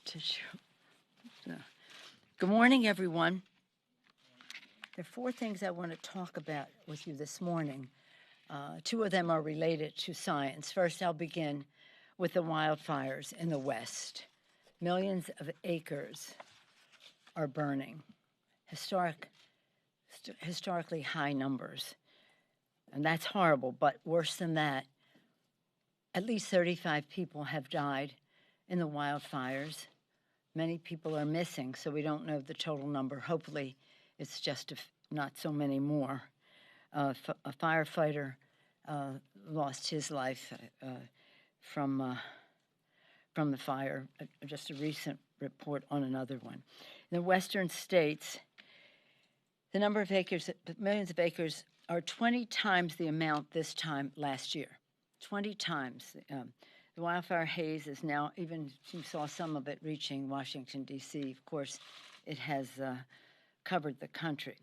tissue. Good morning, everyone. There are 4 things I want to talk about with you this morning. 2 of them are related to science. First, I'll begin with the wildfires in the West. Millions of acres are burning, historically high numbers. And that's horrible, but worse than that, at least 35 people have died in the wildfires. Many people are missing, so we don't know the total number. Hopefully, it's just not so many more. A firefighter lost his life from the fire. Just a recent report on another one. In the western states, the number of acres, millions of acres, are 20 times the amount this time last year. 20 times. The wildfire haze is now, even you saw some of it reaching Washington, D.C. Of course, it has covered the country.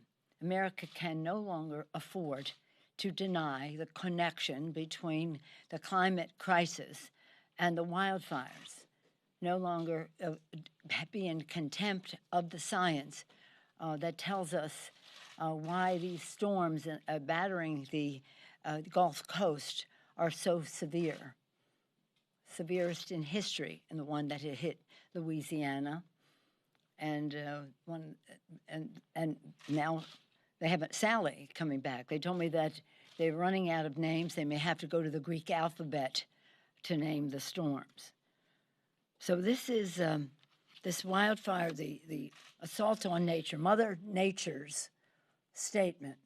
America can no longer afford to deny the connection between the climate crisis and the wildfires, no longer be in contempt of the science that tells us why these storms battering the Gulf Coast are so severe. Severest in history, and the one that had hit Louisiana, and now they have Sally coming back. They told me that they're running out of names. They may have to go to the Greek alphabet to name the storms. So this is this wildfire, the assault on nature, Mother Nature's statement.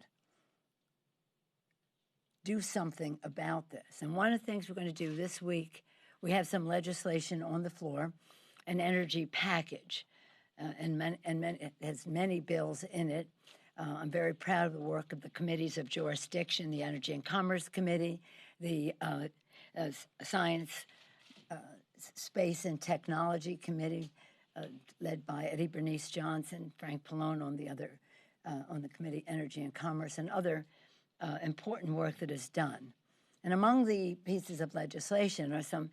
Do something about this. And one of the things we're going to do this week, we have some legislation on the floor, an energy package, and it has many bills in it. I'm very proud of the work of the committees of jurisdiction, the Energy and Commerce Committee, the Science, Space and Technology Committee, led by Eddie Bernice Johnson, Frank Pallone on the committee, Energy and Commerce, and other important work that is done. And among the pieces of legislation are some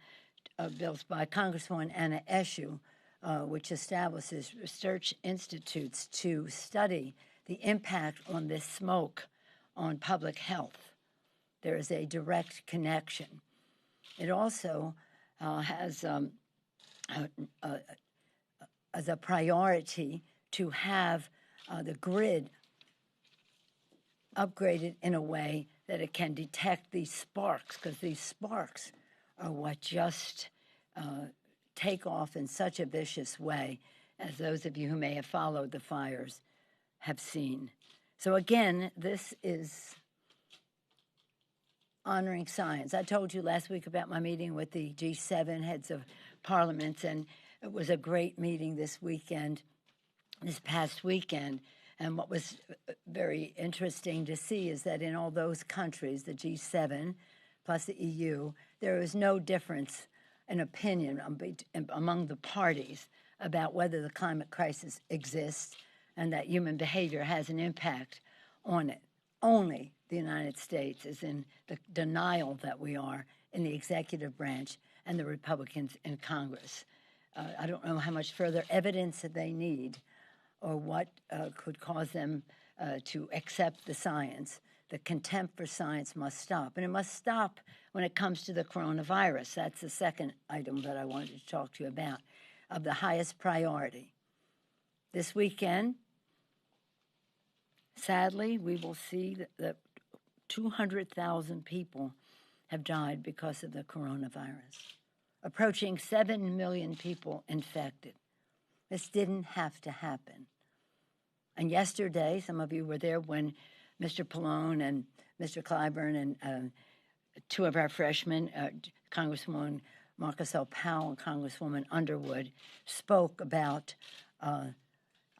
bills by Congresswoman Anna Eshoo, which establishes research institutes to study the impact on this smoke on public health. There is a direct connection. It also has as a priority to have the grid upgraded in a way that it can detect these sparks, because these sparks are what just take off in such a vicious way, as those of you who may have followed the fires have seen. So again, this is honoring science. I told you last week about my meeting with the G7 heads of parliaments, and it was a great meeting this past weekend. And what was very interesting to see is that in all those countries, the G7 plus the EU, there is no difference in opinion among the parties about whether the climate crisis exists and that human behavior has an impact on it. Only the United States is in the denial that we are in the executive branch and the Republicans in Congress. I don't know how much further evidence that they need or what could cause them to accept the science. The contempt for science must stop. And it must stop when it comes to the coronavirus. That's the second item that I wanted to talk to you about, of the highest priority. This weekend, sadly, we will see that 200,000 people have died because of the coronavirus, approaching 7 million people infected. This didn't have to happen. And yesterday, some of you were there when Mr. Pallone and Mr. Clyburn and 2 of our freshmen, Congresswoman Marcus L. Powell and Congresswoman Underwood, spoke about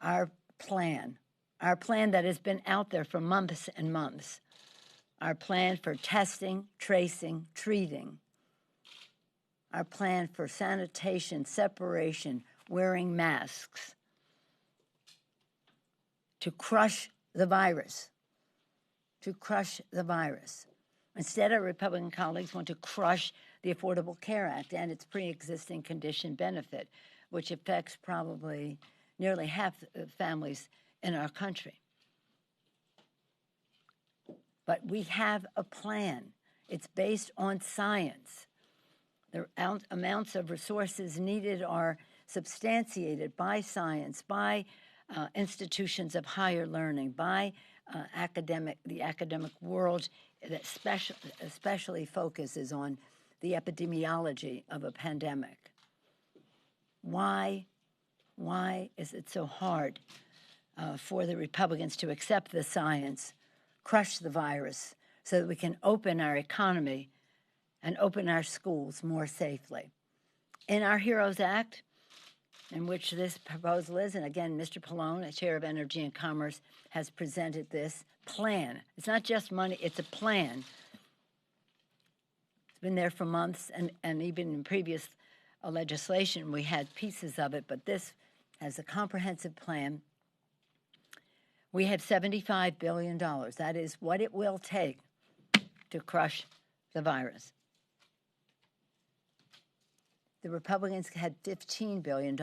our plan that has been out there for months and months, our plan for testing, tracing, treating, our plan for sanitation, separation, wearing masks, to crush the virus. Instead, our Republican colleagues want to crush the Affordable Care Act and its pre-existing condition benefit, which affects probably nearly half the families in our country. But we have a plan. It's based on science. The amounts of resources needed are substantiated by science, by institutions of higher learning, by the academic world that especially focuses on the epidemiology of a pandemic. Why is it so hard for the Republicans to accept the science, crush the virus, so that we can open our economy and open our schools more safely? In our HEROES Act, in which this proposal is, and again, Mr. Pallone, the Chair of Energy and Commerce, has presented this plan. It's not just money, it's a plan. It's been there for months, and even in previous legislation, we had pieces of it, but this has a comprehensive plan. We have $75 billion. That is what it will take to crush the virus. The Republicans had $15 billion,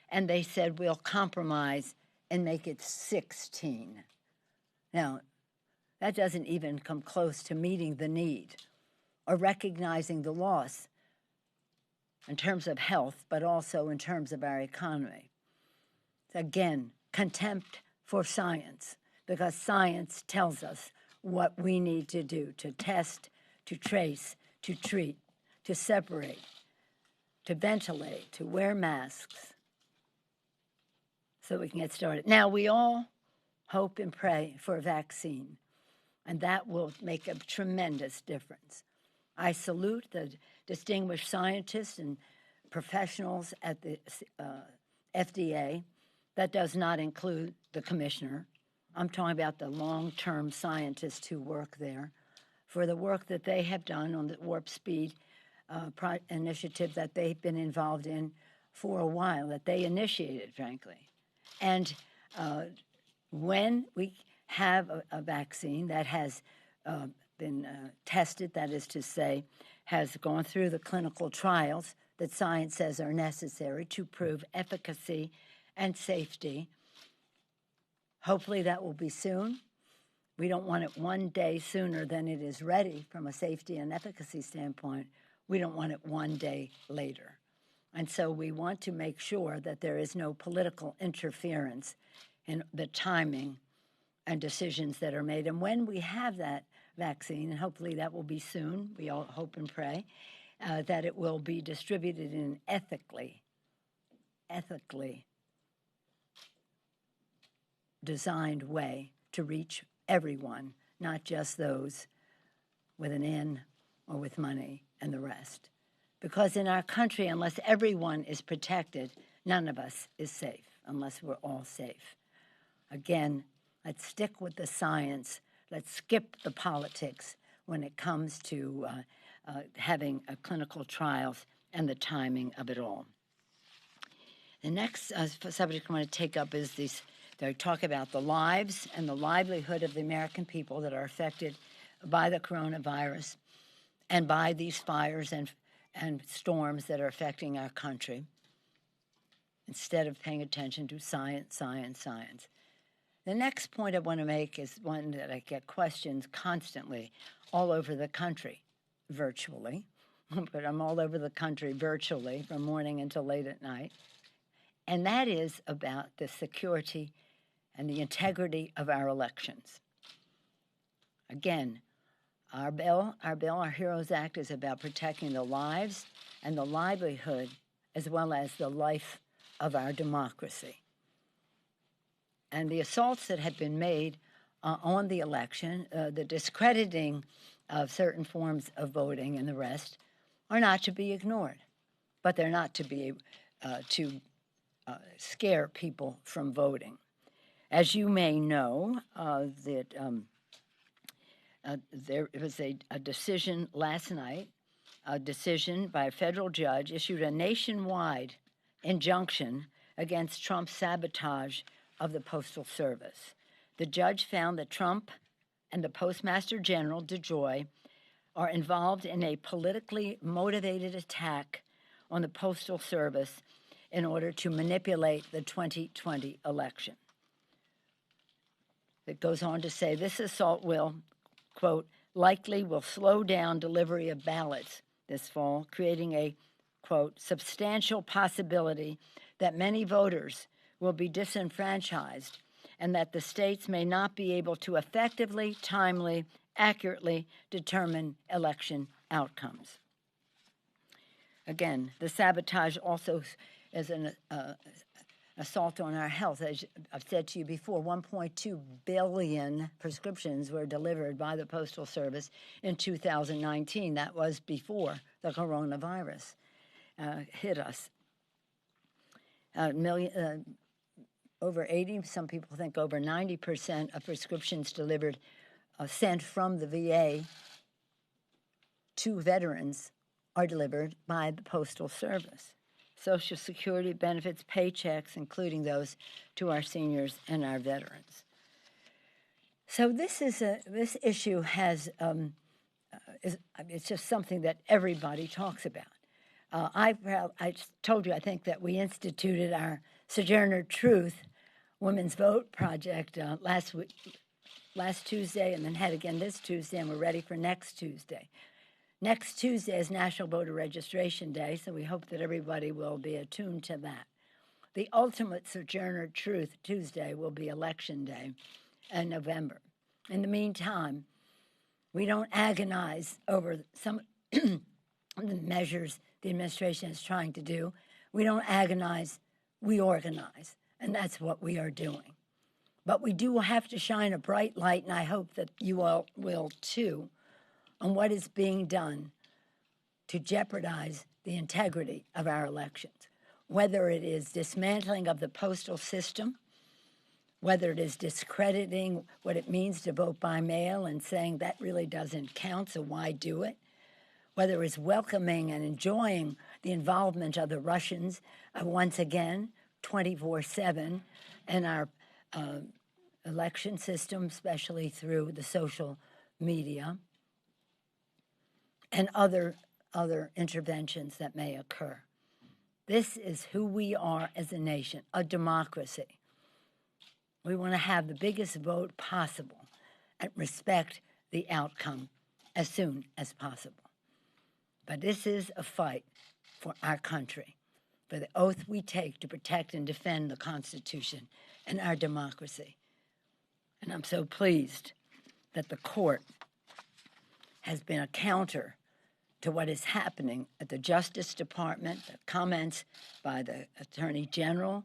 and they said we'll compromise and make it 16. Now, that doesn't even come close to meeting the need or recognizing the loss in terms of health, but also in terms of our economy. Again, contempt for science, because science tells us what we need to do to test, to trace, to treat, to separate, to ventilate, to wear masks, so we can get started. Now, we all hope and pray for a vaccine, and that will make a tremendous difference. I salute the distinguished scientists and professionals at the FDA. That does not include the commissioner. I'm talking about the long-term scientists who work there, for the work that they have done on the Warp Speed initiative that they've been involved in for a while, that they initiated, frankly. And when we have a vaccine that has been tested, that is to say, has gone through the clinical trials that science says are necessary to prove efficacy and safety, hopefully that will be soon. We don't want it one day sooner than it is ready from a safety and efficacy standpoint. We don't want it one day later. And so we want to make sure that there is no political interference in the timing and decisions that are made. And when we have that vaccine, and hopefully that will be soon, we all hope and pray, that it will be distributed in an ethically designed way to reach everyone, not just those with an N or with money and the rest. Because in our country, unless everyone is protected, none of us is safe, unless we're all safe. Again, let's stick with the science. Let's skip the politics when it comes to having clinical trials and the timing of it all. The next subject I want to take up is this. They talk about the lives and the livelihood of the American people that are affected by the coronavirus and by these fires and storms that are affecting our country, instead of paying attention to science. The next point I want to make is one that I get questions constantly all over the country, virtually, but I'm all over the country virtually from morning until late at night, and that is about the security and the integrity of our elections. Again, our HEROES Act is about protecting the lives and the livelihood as well as the life of our democracy. And the assaults that have been made on the election, the discrediting of certain forms of voting and the rest, are not to be ignored, but they're not to be to scare people from voting. As you may know, that there was a decision last night, a decision by a federal judge issued a nationwide injunction against Trump's sabotage of the Postal Service. The judge found that Trump and the Postmaster General, DeJoy, are involved in a politically motivated attack on the Postal Service in order to manipulate the 2020 election. It goes on to say this assault will, quote, likely will slow down delivery of ballots this fall, creating a, quote, substantial possibility that many voters will be disenfranchised and that the states may not be able to effectively, timely, accurately determine election outcomes. Again, the sabotage also is an assault on our health. As I've said to you before, 1.2 billion prescriptions were delivered by the Postal Service in 2019. That was before the coronavirus hit us. Over 80, some people think over 90% of prescriptions delivered, sent from the VA to veterans are delivered by the Postal Service. Social Security benefits, paychecks, including those to our seniors and our veterans. So this issue has, it's just something that everybody talks about. I told you, I think, that we instituted our Sojourner Truth Women's Vote Project last Tuesday, and then had again this Tuesday, and we're ready for next Tuesday. Next Tuesday is National Voter Registration Day, so we hope that everybody will be attuned to that. The ultimate Sojourner Truth Tuesday will be Election Day in November. In the meantime, we don't agonize over some of the measures the administration is trying to do. We don't agonize, we organize, and that's what we are doing. But we do have to shine a bright light, and I hope that you all will too, on what is being done to jeopardize the integrity of our elections, whether it is dismantling of the postal system, whether it is discrediting what it means to vote by mail and saying that really doesn't count, so why do it, whether it's welcoming and enjoying the involvement of the Russians once again, 24/7, in our election system, especially through the social media, and other interventions that may occur. This is who we are as a nation, a democracy. We want to have the biggest vote possible and respect the outcome as soon as possible. But this is a fight for our country, for the oath we take to protect and defend the Constitution and our democracy. And I'm so pleased that the court has been a counter to what is happening at the Justice Department, the comments by the Attorney General,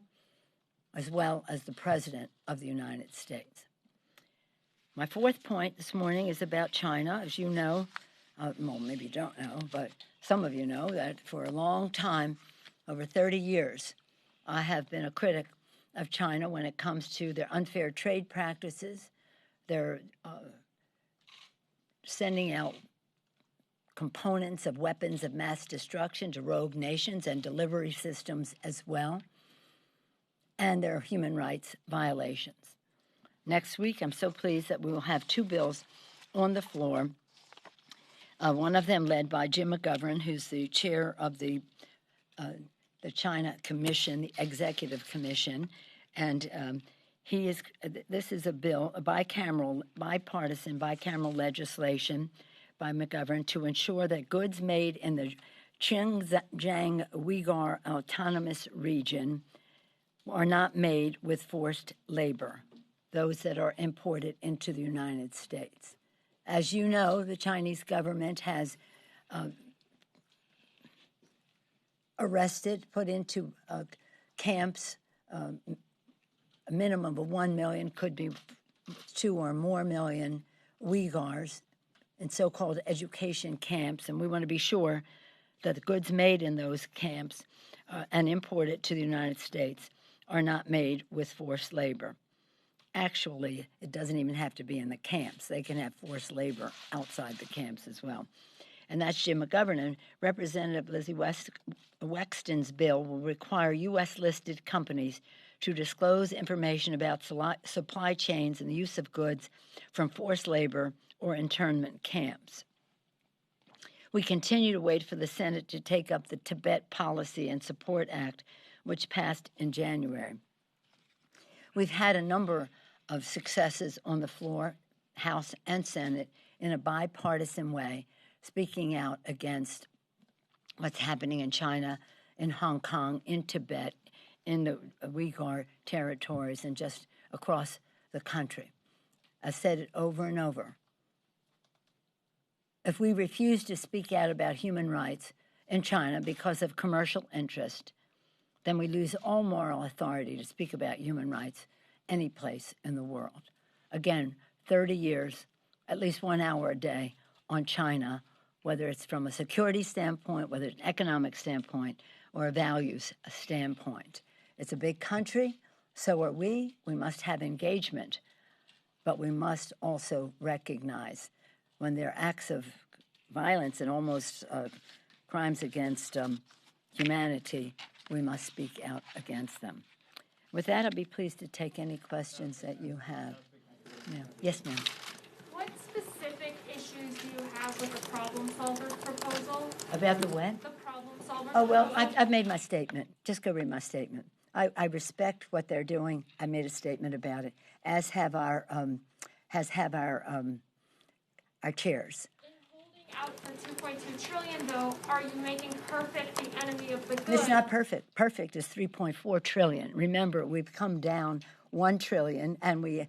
as well as the President of the United States. My fourth point this morning is about China. As you know, well, maybe you don't know, but some of you know that for a long time, over 30 years, I have been a critic of China when it comes to their unfair trade practices, their sending out components of weapons of mass destruction to rogue nations and delivery systems as well, and their human rights violations. Next week, I'm so pleased that we will have two bills on the floor, one of them led by Jim McGovern, who's the chair of the China Commission, the Executive Commission, and this is a bill, a bipartisan bicameral legislation by McGovern to ensure that goods made in the Xinjiang Uyghur Autonomous Region are not made with forced labor, those that are imported into the United States. As you know, the Chinese government has arrested, put into camps, a minimum of 1 million, could be 2 or more million Uyghurs in so-called education camps, and we want to be sure that the goods made in those camps and imported to the United States are not made with forced labor. Actually, it doesn't even have to be in the camps. They can have forced labor outside the camps as well. And that's Jim McGovern. And Representative Lizzie Wexton's bill will require U.S.-listed companies to disclose information about supply chains and the use of goods from forced labor or internment camps. We continue to wait for the Senate to take up the Tibet Policy and Support Act, which passed in January. We've had a number of successes on the floor, House and Senate, in a bipartisan way, speaking out against what's happening in China, in Hong Kong, in Tibet, in the Uyghur territories, and just across the country. I've said it over and over. If we refuse to speak out about human rights in China because of commercial interest, then we lose all moral authority to speak about human rights any place in the world. Again, 30 years, at least 1 hour a day on China, whether it's from a security standpoint, whether it's an economic standpoint, or a values standpoint. It's a big country, so are we. We must have engagement, but we must also recognize when there are acts of violence and almost crimes against humanity, we must speak out against them. With that, I'll be pleased to take any questions that you have. Yeah. Yes, ma'am. What specific issues do you have with the problem solvers proposal? About the what? The problem solvers Oh, well, proposal? I've made my statement. Just go read my statement. I respect what they're doing. I made a statement about it, as have our chairs. In holding out for $2.2 trillion, though, are you making perfect the enemy of the good? It's not perfect. Perfect is $3.4 trillion. Remember, we've come down $1 trillion, and we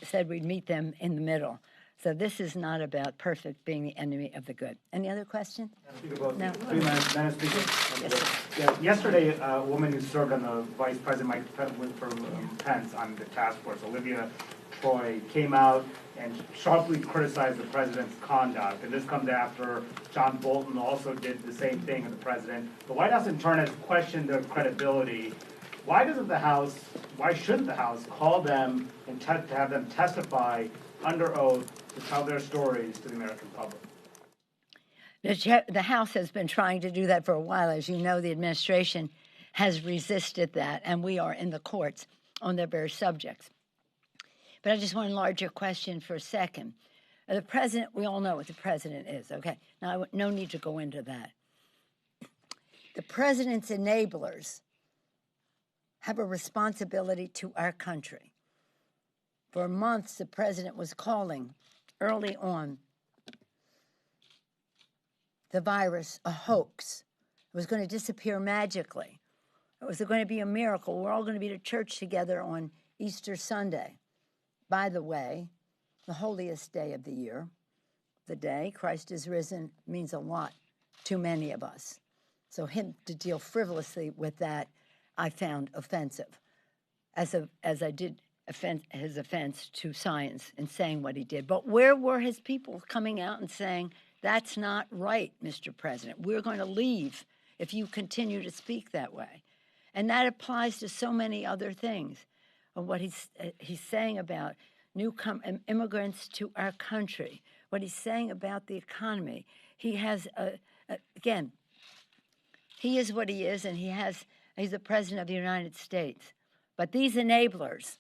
said we'd meet them in the middle. So this is not about perfect being the enemy of the good. Any other questions? No. 3 minutes, Madam Speaker. Yes, sir. Yeah, yesterday, a woman who served on the Vice President Pence on the task force, Olivia Troy, came out and sharply criticized the president's conduct. And this comes after John Bolton also did the same thing with the president. The White House, in turn, has questioned their credibility. Why shouldn't the House call them and to have them testify under oath to tell their stories to the American public? The House has been trying to do that for a while. As you know, the administration has resisted that, and we are in the courts on their very subjects. But I just want to enlarge your question for a second. The president, we all know what the president is, okay? Now, no need to go into that. The president's enablers have a responsibility to our country. For months, the president was calling early on the virus a hoax. It was going to disappear magically. It was going to be a miracle. We're all going to be to church together on Easter Sunday. By the way, the holiest day of the year, the day Christ is risen, means a lot to many of us. So him to deal frivolously with that, I found offensive, as I did his offense to science in saying what he did. But where were his people coming out and saying, that's not right, Mr. President. We're going to leave if you continue to speak that way. And that applies to so many other things. What he's saying about immigrants to our country, what he's saying about the economy. He has, again, he is what he is, and he's the president of the United States. But these enablers,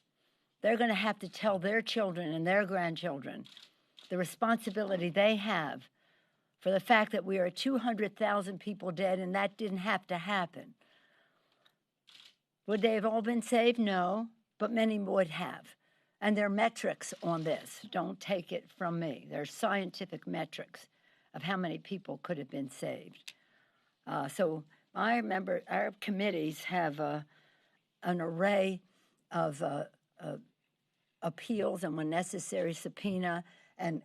they're going to have to tell their children and their grandchildren the responsibility they have for the fact that we are 200,000 people dead, and that didn't have to happen. Would they have all been saved? No, but many would have. And there are metrics on this. Don't take it from me. There's scientific metrics of how many people could have been saved. So I remember our committees have an array of appeals and, when necessary, subpoena and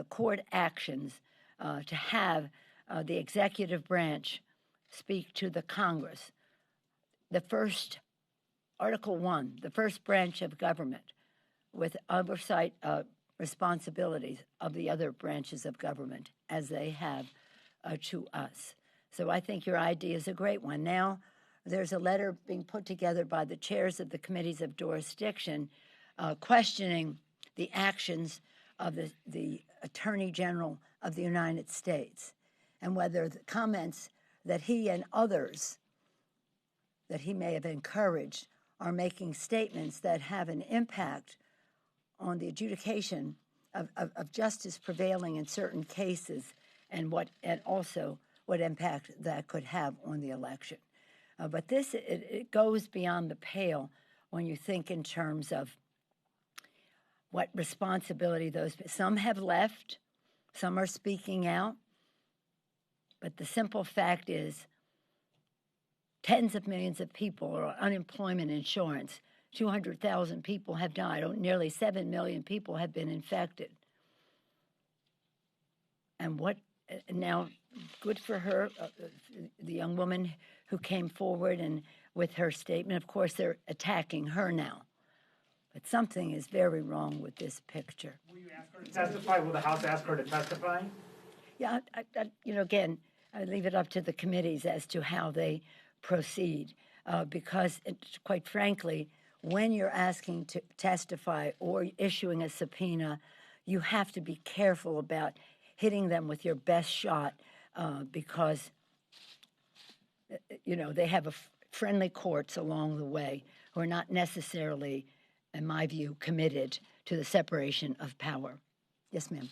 court actions to have the executive branch speak to the Congress. The first, Article 1, the first branch of government with oversight responsibilities of the other branches of government as they have to us. So I think your idea is a great one. Now, there's a letter being put together by the chairs of the committees of jurisdiction questioning the actions of the Attorney General of the United States and whether the comments that he and others that he may have encouraged are making statements that have an impact on the adjudication of justice prevailing in certain cases, and also what impact that could have on the election. But this, it goes beyond the pale when you think in terms of what responsibility some have left, some are speaking out, but the simple fact is tens of millions of people are on unemployment insurance. 200,000 people have died. Nearly 7 million people have been infected. And now, good for her, the young woman who came forward and with her statement. Of course, they're attacking her now. But something is very wrong with this picture. Will you ask her to testify? Will the House ask her to testify? Yeah, again, I leave it up to the committees as to how they proceed, because quite frankly, when you're asking to testify or issuing a subpoena, you have to be careful about hitting them with your best shot, because they have friendly courts along the way who are not necessarily, in my view, committed to the separation of power. Yes, ma'am.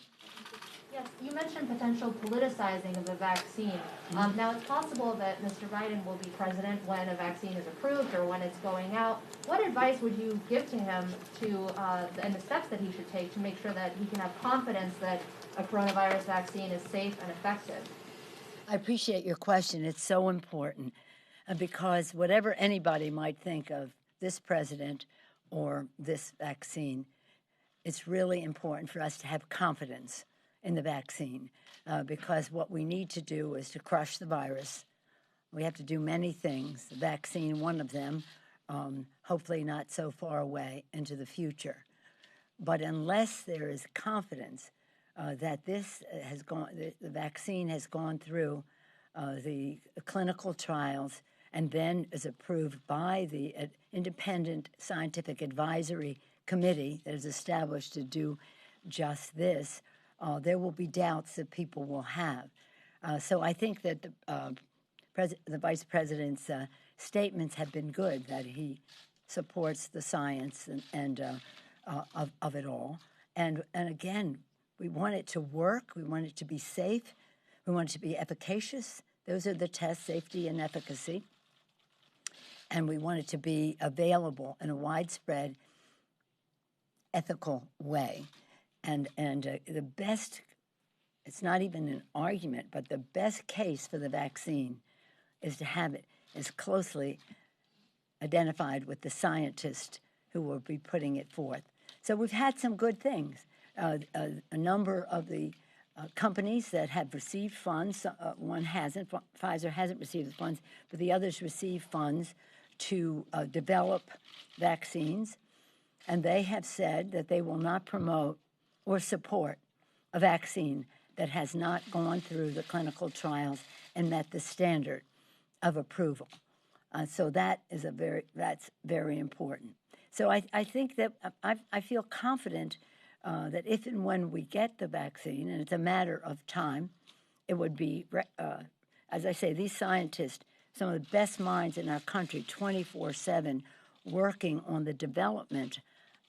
Yes, you mentioned potential politicizing of the vaccine. Now, it's possible that Mr. Biden will be president when a vaccine is approved or when it's going out. What advice would you give to him and the steps that he should take to make sure that he can have confidence that a coronavirus vaccine is safe and effective? I appreciate your question. It's so important because whatever anybody might think of this president or this vaccine, it's really important for us to have confidence in the vaccine, because what we need to do is to crush the virus. We have to do many things, the vaccine one of them, hopefully not so far away into the future. But unless there is confidence that the vaccine has gone through the clinical trials and then is approved by the independent scientific advisory committee that is established to do just this, there will be doubts that people will have. So I think that the Vice President's statements have been good, that he supports the science and of it all. And again, we want it to work. We want it to be safe. We want it to be efficacious. Those are the tests, safety and efficacy. And we want it to be available in a widespread, ethical way. And the best, it's not even an argument, but the best case for the vaccine is to have it as closely identified with the scientist who will be putting it forth. So we've had some good things. A number of the companies that have received funds, one hasn't, Pfizer hasn't received the funds, but the others received funds to develop vaccines. And they have said that they will not promote or support a vaccine that has not gone through the clinical trials and met the standard of approval. So that's very important. So I think that I feel confident that if and when we get the vaccine, and it's a matter of time, it would be, as I say, these scientists, some of the best minds in our country, 24/7, working on the development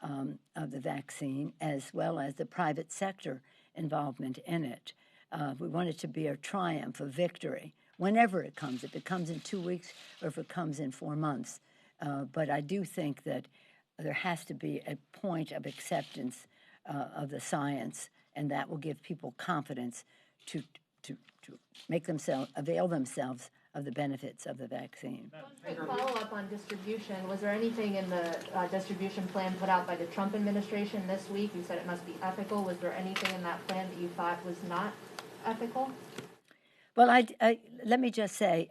of the vaccine, as well as the private sector involvement in it. We want it to be a triumph, a victory, whenever it comes, if it comes in 2 weeks or if it comes in 4 months. But I do think that there has to be a point of acceptance of the science, and that will give people confidence to avail themselves of the benefits of the vaccine. One quick follow-up on distribution. Was there anything in the distribution plan put out by the Trump administration this week? You said it must be ethical. Was there anything in that plan that you thought was not ethical? Well, let me just say,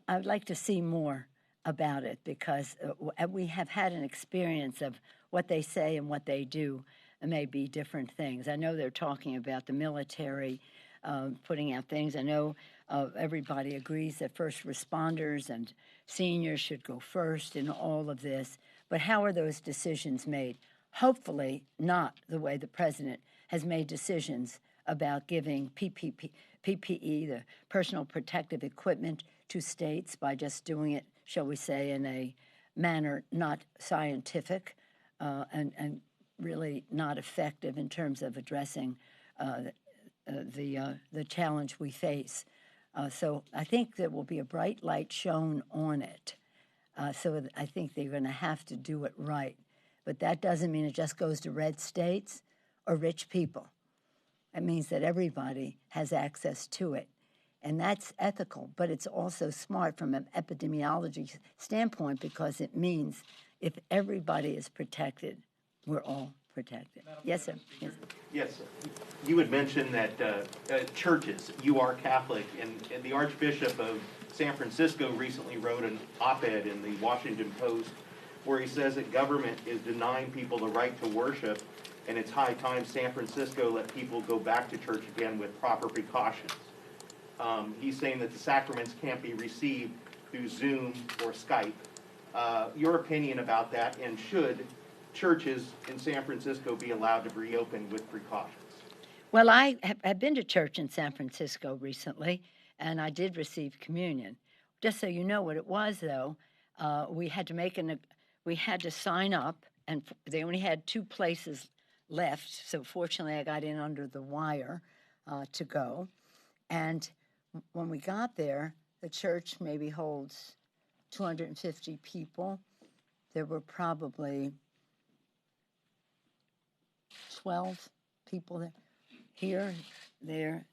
I'd like to see more about it, because we have had an experience of what they say and what they do may be different things. I know they're talking about the military putting out things. I know everybody agrees that first responders and seniors should go first in all of this, but how are those decisions made? Hopefully not the way the president has made decisions about giving PPE, the personal protective equipment, to states by just doing it, shall we say, in a manner not scientific and really not effective in terms of addressing the challenge we face. So I think there will be a bright light shone on it. So I think they're going to have to do it right. But that doesn't mean it just goes to red states or rich people. It means that everybody has access to it. And that's ethical, but it's also smart from an epidemiology standpoint because it means if everybody is protected, we're all protected. Yes, sir. Yes. Yes, sir. You had mentioned that churches, you are Catholic, and the Archbishop of San Francisco recently wrote an op-ed in the Washington Post where he says that government is denying people the right to worship, and it's high time San Francisco let people go back to church again with proper precautions. He's saying that the sacraments can't be received through Zoom or Skype. Your opinion about that, and should churches in San Francisco be allowed to reopen with precautions? Well, I've been to church in San Francisco recently, and I did receive communion. Just so you know what it was, though, we had to sign up, and they only had 2 places left. So fortunately, I got in under the wire to go. And when we got there, the church maybe holds 250 people. There were probably 12 people there. Here, there,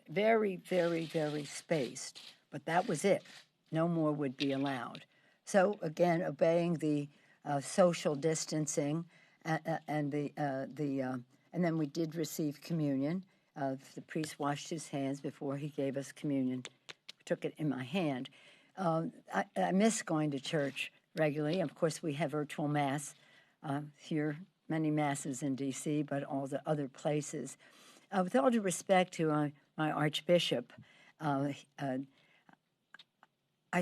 very, very, very spaced. But that was it. No more would be allowed. So again, obeying the social distancing, and then we did receive communion. The priest washed his hands before he gave us communion. Took it in my hand. I miss going to church regularly. Of course, we have virtual mass here, many masses in D.C., but all the other places. With all due respect to my Archbishop, I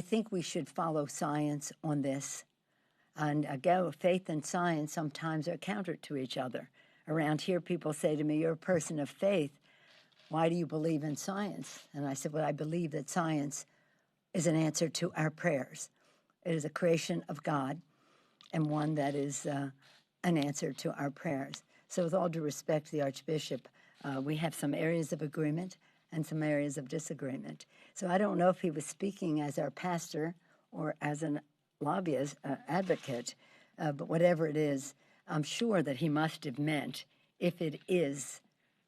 think we should follow science on this. And again, faith and science sometimes are counter to each other. Around here, people say to me, "You're a person of faith. Why do you believe in science?" And I said, well, I believe that science is an answer to our prayers. It is a creation of God and one that is an answer to our prayers. So with all due respect to the Archbishop, we have some areas of agreement and some areas of disagreement. So I don't know if he was speaking as our pastor or as an lobbyist, advocate, but whatever it is, I'm sure that he must have meant if it is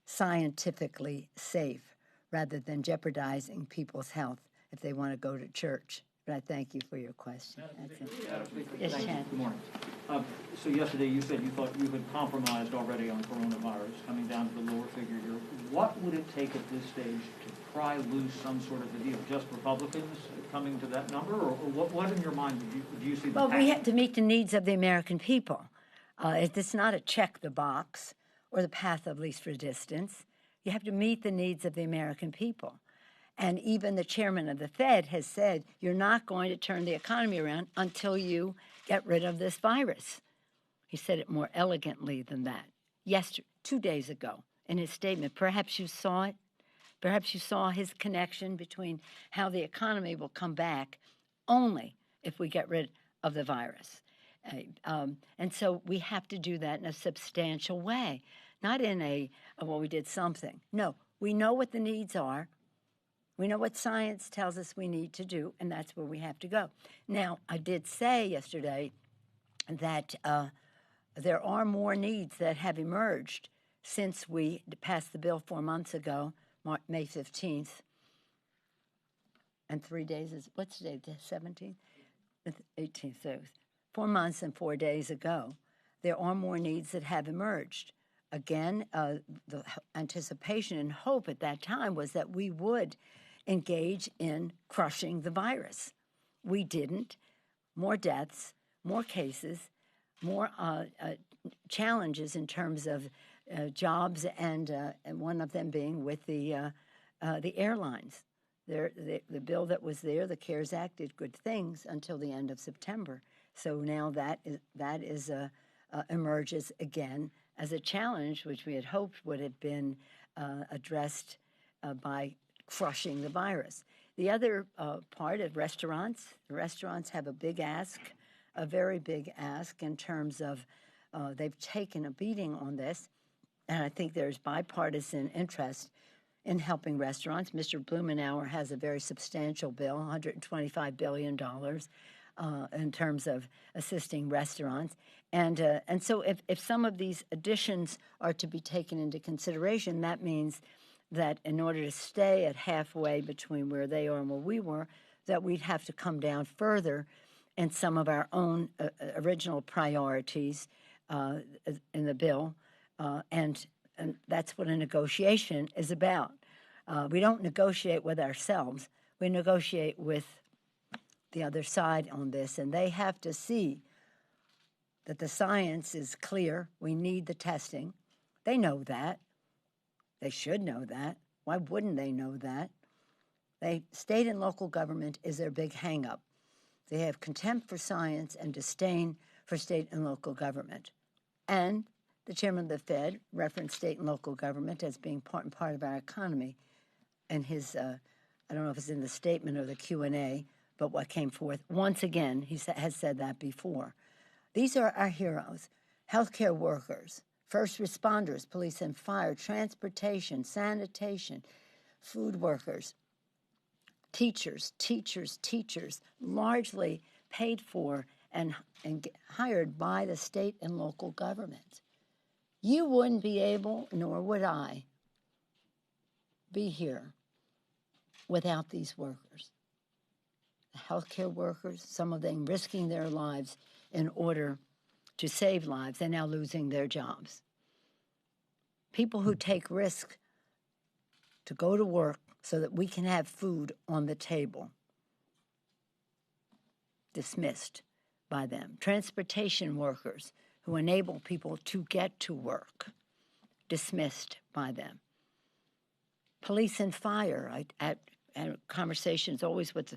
scientifically safe rather than jeopardizing people's health if they want to go to church. But I thank you for your question. Yes, Chan. Good morning. So yesterday you said you thought you had compromised already on coronavirus, coming down to the lower figure here. What would it take at this stage to pry loose some sort of a deal? Just Republicans coming to that number? Or what in your mind do you see the path? Well, we have to meet the needs of the American people. It's not a check the box or the path of least resistance. You have to meet the needs of the American people. And even the chairman of the Fed has said, you're not going to turn the economy around until you get rid of this virus. He said it more elegantly than that. 2 days ago in his statement. Perhaps you saw it. Perhaps you saw his connection between how the economy will come back only if we get rid of the virus. And so we have to do that in a substantial way, not in well, we did something. No, we know what the needs are. We know what science tells us we need to do, and that's where we have to go. Now, I did say yesterday that there are more needs that have emerged since we passed the bill 4 months ago, May 15th. And 3 days is, what's today, the 17th? 18th, so 4 months and 4 days ago, there are more needs that have emerged. Again, the anticipation and hope at that time was that we would engage in crushing the virus. We didn't. More deaths, more cases, more challenges in terms of jobs, and one of them being with the airlines. The bill that was there, the CARES Act, did good things until the end of September. So now that emerges again as a challenge, which we had hoped would have been addressed by crushing the virus. The other part of restaurants, the restaurants have a big ask, a very big ask in terms of they've taken a beating on this, and I think there's bipartisan interest in helping restaurants. Mr. Blumenauer has a very substantial bill, $125 billion, in terms of assisting restaurants. And so if some of these additions are to be taken into consideration, that means that in order to stay at halfway between where they are and where we were, that we'd have to come down further in some of our own original priorities in the bill. And that's what a negotiation is about. We don't negotiate with ourselves. We negotiate with the other side on this, and they have to see that the science is clear. We need the testing. They know that. They should know that. Why wouldn't they know that? State and local government is their big hang-up. They have contempt for science and disdain for state and local government. And the chairman of the Fed referenced state and local government as being part and part of our economy. And his, I don't know if it's in the statement or the Q&A, but what came forth, once again, he has said that before. These are our heroes: healthcare workers, first responders, police and fire, transportation, sanitation, food workers, teachers, largely paid for and hired by the state and local government. You wouldn't be able, nor would I, be here without these workers. The healthcare workers, some of them risking their lives in order to save lives, and now losing their jobs. People who take risk to go to work so that we can have food on the table, dismissed by them. Transportation workers who enable people to get to work, dismissed by them. Police and fire, I had conversations always with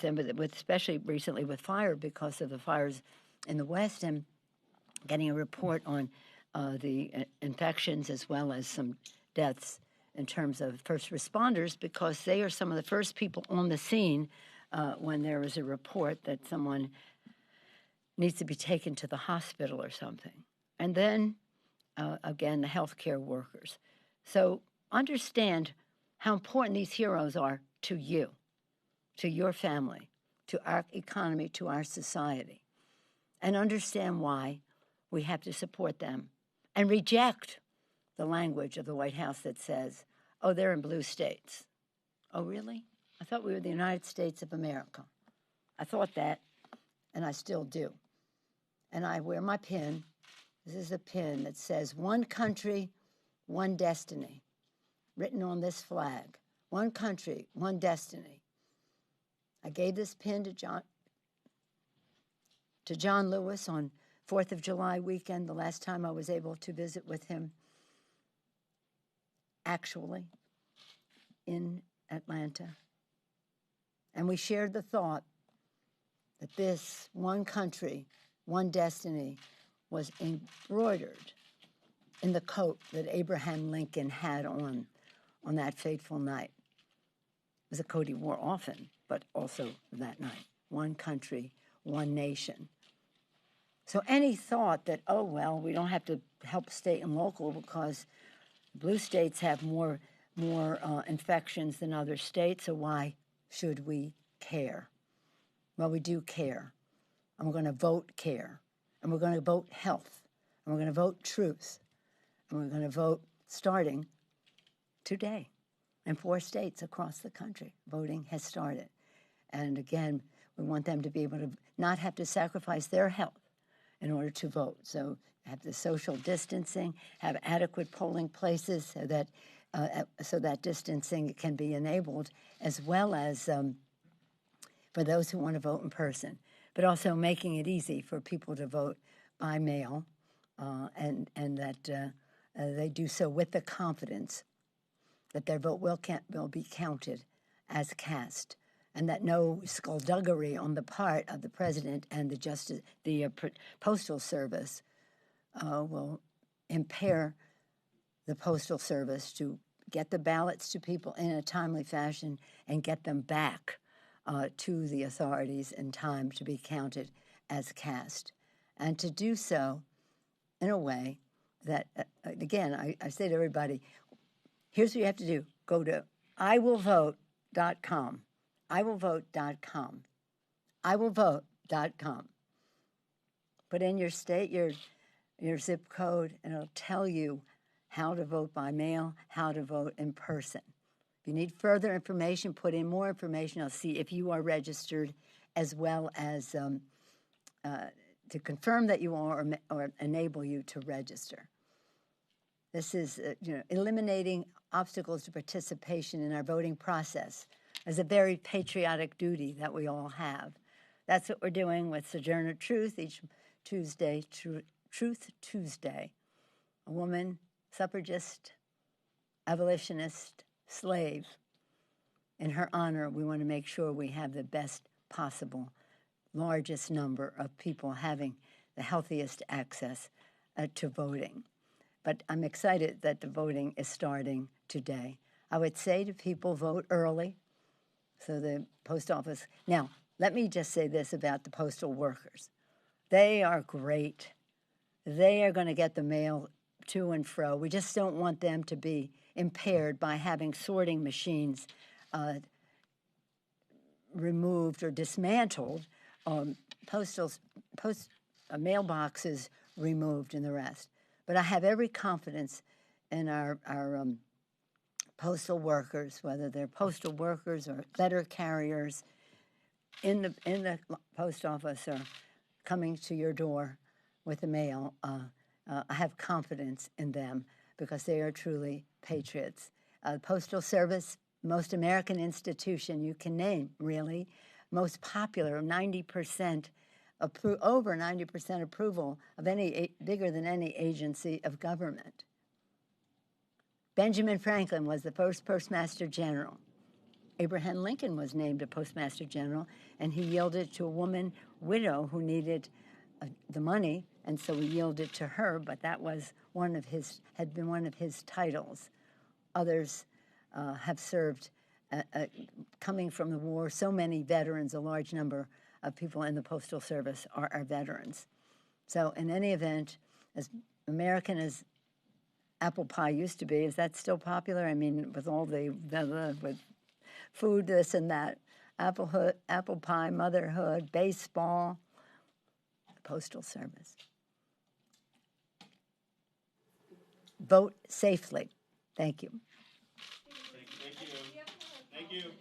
them, with especially recently with fire because of the fires in the West, and getting a report on the infections as well as some deaths in terms of first responders, because they are some of the first people on the scene when there is a report that someone needs to be taken to the hospital or something. And then, again, the healthcare workers. So understand how important these heroes are to you, to your family, to our economy, to our society, and understand why we have to support them and reject the language of the White House that says, oh, they're in blue states. Oh, really? I thought we were the United States of America. I thought that, and I still do. And I wear my pin. This is a pin that says, one country, one destiny, written on this flag. One country, one destiny. I gave this pin to John Lewis on 4th of July weekend, the last time I was able to visit with him, actually, in Atlanta. And we shared the thought that this one country, one destiny was embroidered in the coat that Abraham Lincoln had on that fateful night. It was a coat he wore often, but also that night. One country, one nation. So any thought that, oh, well, we don't have to help state and local because blue states have more infections than other states, so why should we care? Well, we do care. And we're going to vote care. And we're going to vote health. And we're going to vote truth. And we're going to vote starting today. In 4 states across the country, voting has started. And again, we want them to be able to not have to sacrifice their health in order to vote. So have the social distancing, have adequate polling places so that distancing can be enabled, as well as for those who want to vote in person, but also making it easy for people to vote by mail, and that they do so with the confidence that their vote will be counted as cast, and that no skullduggery on the part of the president and the Postal Service will impair the Postal Service to get the ballots to people in a timely fashion and get them back to the authorities in time to be counted as cast, and to do so in a way that, again, I say to everybody, here's what you have to do. go to iwillvote.com, iwillvote.com, iwillvote.com. Put in your state, your zip code, and it'll tell you how to vote by mail, how to vote in person. If you need further information, put in more information. I'll see if you are registered, as well as to confirm that you are, or enable you to register. This is eliminating obstacles to participation in our voting process as a very patriotic duty that we all have. That's what we're doing with Sojourner Truth each Tuesday, Truth Tuesday. A woman, suffragist, abolitionist, slave. In her honor, we want to make sure we have the best possible, largest number of people having the healthiest access to voting. But I'm excited that the voting is starting today. I would say to people, vote early, so the post office. Now, let me just say this about the postal workers. They are great. They are going to get the mail to and fro. We just don't want them to be impaired by having sorting machines removed or dismantled, mailboxes removed, and the rest. But I have every confidence in our postal workers, whether they're postal workers or letter carriers in the post office or coming to your door with the mail. I have confidence in them because they are truly patriots. Postal Service, most American institution you can name, really. Most popular, 90%, over 90% approval of any, bigger than any agency of government. Benjamin Franklin was the first Postmaster General. Abraham Lincoln was named a Postmaster General, and he yielded to a woman widow who needed the money, and so he yielded to her, but that was had been one of his titles. Others have served, coming from the war. So many veterans, a large number of people in the Postal Service are veterans. So in any event, as American as apple pie used to be, is that still popular? I mean, with all with food, this and that, apple pie, motherhood, baseball, the Postal Service. Vote safely. Thank you. Thank you. Thank you.